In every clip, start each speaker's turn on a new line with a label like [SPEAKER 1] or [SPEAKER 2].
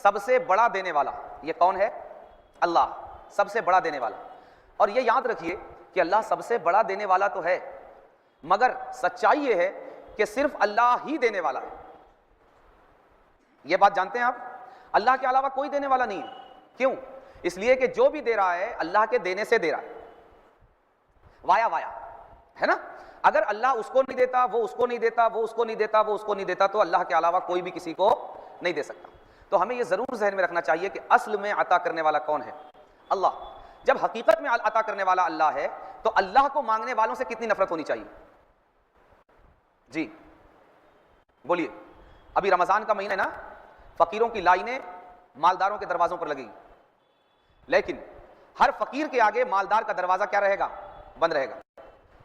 [SPEAKER 1] سب سے بڑا دینے والا یہ کون ہے؟ اللہ، سب سے بڑا دینے والا. اور یہ یاد رکھیے کہ اللہ سب سے بڑا دینے والا تو ہے، مگر سچائی یہ ہے کہ صرف اللہ ہی دینے والا ہے. یہ بات جانتے ہیں آپ؟ اللہ کے علاوہ کوئی دینے والا نہیں ہے. کیوں؟ اس لیے کہ جو بھی دے رہا ہے اللہ کے دینے سے دے رہا ہے. وایا وایا ہے نا. اگر اللہ اس کو نہیں دیتا، وہ اس کو نہیں دیتا، وہ اس کو نہیں دیتا، وہ اس کو نہیں دیتا، تو اللہ کے علاوہ کوئی بھی کسی کو نہیں دے سکتا. تو ہمیں یہ ضرور ذہن میں رکھنا چاہیے کہ اصل میں عطا کرنے والا کون ہے؟ اللہ. جب حقیقت میں عطا کرنے والا اللہ ہے تو اللہ کو مانگنے والوں سے کتنی نفرت ہونی چاہیے؟ جی بولیے. ابھی رمضان کا مہینہ ہے نا، فقیروں کی لائنیں مالداروں کے دروازوں پر لگیں گی، لیکن ہر فقیر کے آگے مالدار کا دروازہ کیا رہے گا؟ بند رہے گا.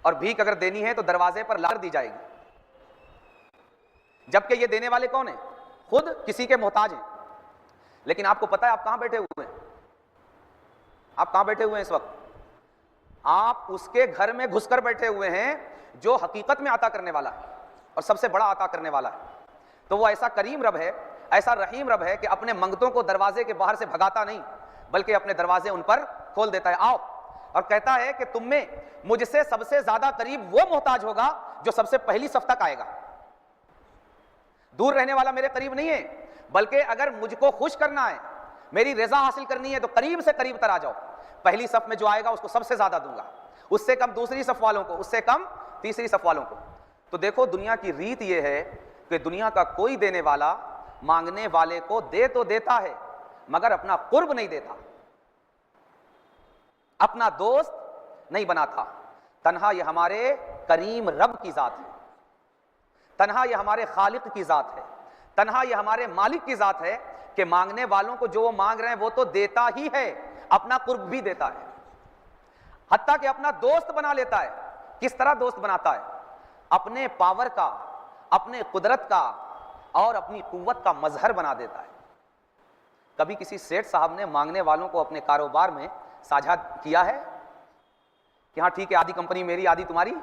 [SPEAKER 1] اور بھیک اگر دینی ہے تو دروازے پر لا کر دی جائے گی. جبکہ یہ دینے والے کون ہیں؟ خود کسی کے محتاج ہیں. لیکن آپ کو پتا ہے آپ کہاں بیٹھے ہوئے ہیں؟ آپ کہاں بیٹھے ہوئے ہیں اس وقت؟ آپ اس کے گھر میں گھس کر بیٹھے ہوئے ہیں جو حقیقت میں عطا کرنے والا ہے اور سب سے بڑا عطا کرنے والا ہے. تو وہ ایسا کریم رب ہے، ایسا رحیم رب ہے کہ اپنے منگتوں کو دروازے کے باہر سے بھگاتا نہیں، بلکہ اپنے دروازے ان پر کھول دیتا ہے. آؤ. اور کہتا ہے کہ تم میں مجھ سے سب سے زیادہ قریب وہ محتاج ہوگا جو سب سے پہلی صف تک آئے گا. دور رہنے والا میرے قریب نہیں ہے، بلکہ اگر مجھ کو خوش کرنا ہے، میری رضا حاصل کرنی ہے، تو قریب سے قریب تر آ جاؤ. پہلی صف میں جو آئے گا اس کو سب سے زیادہ دوں گا، اس سے کم دوسری صف والوں کو، اس سے کم تیسری صف والوں کو. تو دیکھو دنیا کی ریت یہ ہے کہ دنیا کا کوئی دینے والا مانگنے والے کو دے تو دیتا ہے مگر اپنا قرب نہیں دیتا، اپنا دوست نہیں بناتا. تنہا یہ ہمارے کریم رب کی ذات ہے، تنہا یہ ہمارے خالق کی ذات ہے، تنہا یہ ہمارے مالک کی ذات ہے کہ مانگنے والوں کو جو وہ مانگ رہے ہیں وہ تو دیتا ہی ہے، اپنا قرب بھی دیتا ہے، حتیٰ کہ اپنا دوست بنا لیتا ہے. کس طرح دوست بناتا ہے؟ اپنے پاور کا، اپنے قدرت کا اور اپنی قوت کا مظہر بنا دیتا ہے. کبھی کسی سیٹھ صاحب نے مانگنے والوں کو اپنے کاروبار میں ساجھا کیا ہے کہ ہاں ٹھیک ہے آدھی کمپنی میری آدھی تمہاری؟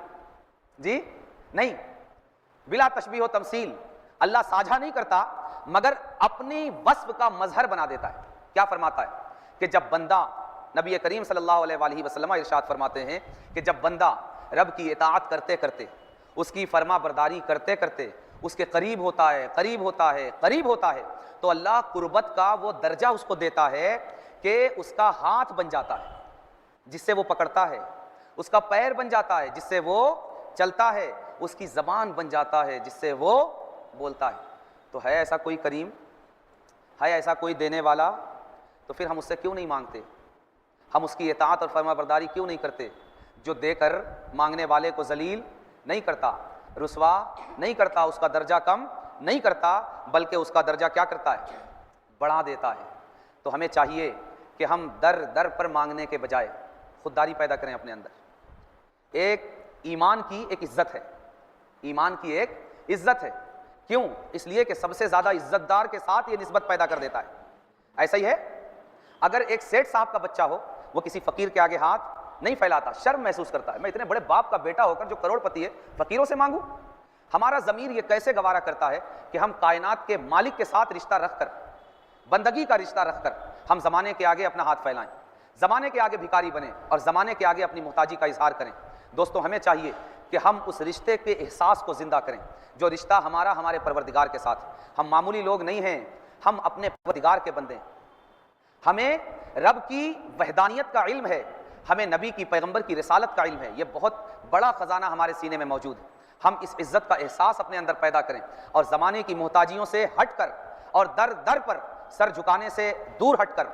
[SPEAKER 1] جی نہیں. بلا تشبیہ و تمثیل اللہ ساجھا نہیں کرتا مگر اپنی وصف کا مظہر بنا دیتا ہے. کیا فرماتا ہے کہ جب بندہ، نبی کریم صلی اللہ علیہ وآلہ وسلم ارشاد فرماتے ہیں کہ جب بندہ رب کی اطاعت کرتے کرتے، اس کی فرما برداری کرتے کرتے اس کے قریب ہوتا ہے، قریب ہوتا ہے، قریب ہوتا ہے، تو اللہ قربت کا وہ درجہ اس کو دیتا ہے کہ اس کا ہاتھ بن جاتا ہے جس سے وہ پکڑتا ہے، اس کا پیر بن جاتا ہے جس سے وہ چلتا ہے، اس کی زبان بن جاتا ہے جس سے وہ بولتا ہے. تو ہے ایسا کوئی کریم، ہے ایسا کوئی دینے والا، تو پھر ہم اس سے کیوں نہیں مانگتے؟ ہم اس کی اطاعت اور فرما برداری کیوں نہیں کرتے جو دے کر مانگنے والے کو ذلیل نہیں کرتا، رسوا نہیں کرتا، اس کا درجہ کم نہیں کرتا، بلکہ اس کا درجہ کیا کرتا ہے؟ بڑھا دیتا ہے. تو ہمیں چاہیے کہ ہم در در پر مانگنے کے بجائے خودداری پیدا کریں اپنے اندر. ایک ایمان کی ایک عزت ہے، ایمان کی ایک عزت ہے. کیوں؟ اس لیے کہ سب سے زیادہ عزت دار کے ساتھ یہ نسبت پیدا کر دیتا ہے. ایسا ہی ہے، اگر ایک سیٹھ صاحب کا بچہ ہو، وہ کسی فقیر کے آگے ہاتھ نہیں پھیلاتا، شرم محسوس کرتا ہے. میں اتنے بڑے باپ کا بیٹا ہو کر جو کروڑ پتی ہے فقیروں سے مانگوں؟ ہمارا ضمیر یہ کیسے گوارا کرتا ہے کہ ہم کائنات کے مالک کے ساتھ رشتہ رکھ کر، بندگی کا رشتہ رکھ کر ہم زمانے کے آگے اپنا ہاتھ پھیلائیں، زمانے کے آگے بھکاری بنیں اور زمانے کے آگے اپنی محتاجی کا اظہار کریں؟ دوستو ہمیں چاہیے کہ ہم اس رشتے کے احساس کو زندہ کریں جو رشتہ ہمارا ہمارے پروردگار کے ساتھ. ہم معمولی لوگ نہیں ہیں، ہم اپنے پروردگار کے بندے ہیں. ہمیں رب کی وحدانیت کا علم ہے، ہمیں نبی کی پیغمبر کی رسالت کا علم ہے. یہ بہت بڑا خزانہ ہمارے سینے میں موجود ہے. ہم اس عزت کا احساس اپنے اندر پیدا کریں اور زمانے کی محتاجیوں سے ہٹ کر اور در در پر سر جھکانے سے دور ہٹ کر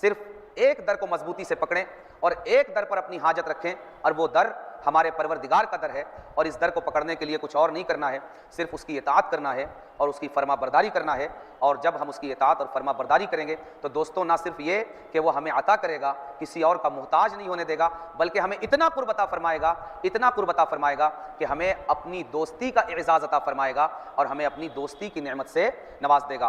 [SPEAKER 1] صرف ایک در کو مضبوطی سے پکڑیں اور ایک در پر اپنی حاجت رکھیں، اور وہ در ہمارے پروردگار کا در ہے. اور اس در کو پکڑنے کے لیے کچھ اور نہیں کرنا ہے، صرف اس کی اطاعت کرنا ہے اور اس کی فرما برداری کرنا ہے. اور جب ہم اس کی اطاعت اور فرما برداری کریں گے تو دوستوں نہ صرف یہ کہ وہ ہمیں عطا کرے گا، کسی اور کا محتاج نہیں ہونے دے گا، بلکہ ہمیں اتنا قرب عطا فرمائے گا، اتنا قرب عطا فرمائے گا کہ ہمیں اپنی دوستی کا اعزاز عطا فرمائے گا اور ہمیں اپنی دوستی کی نعمت سے نواز دے گا.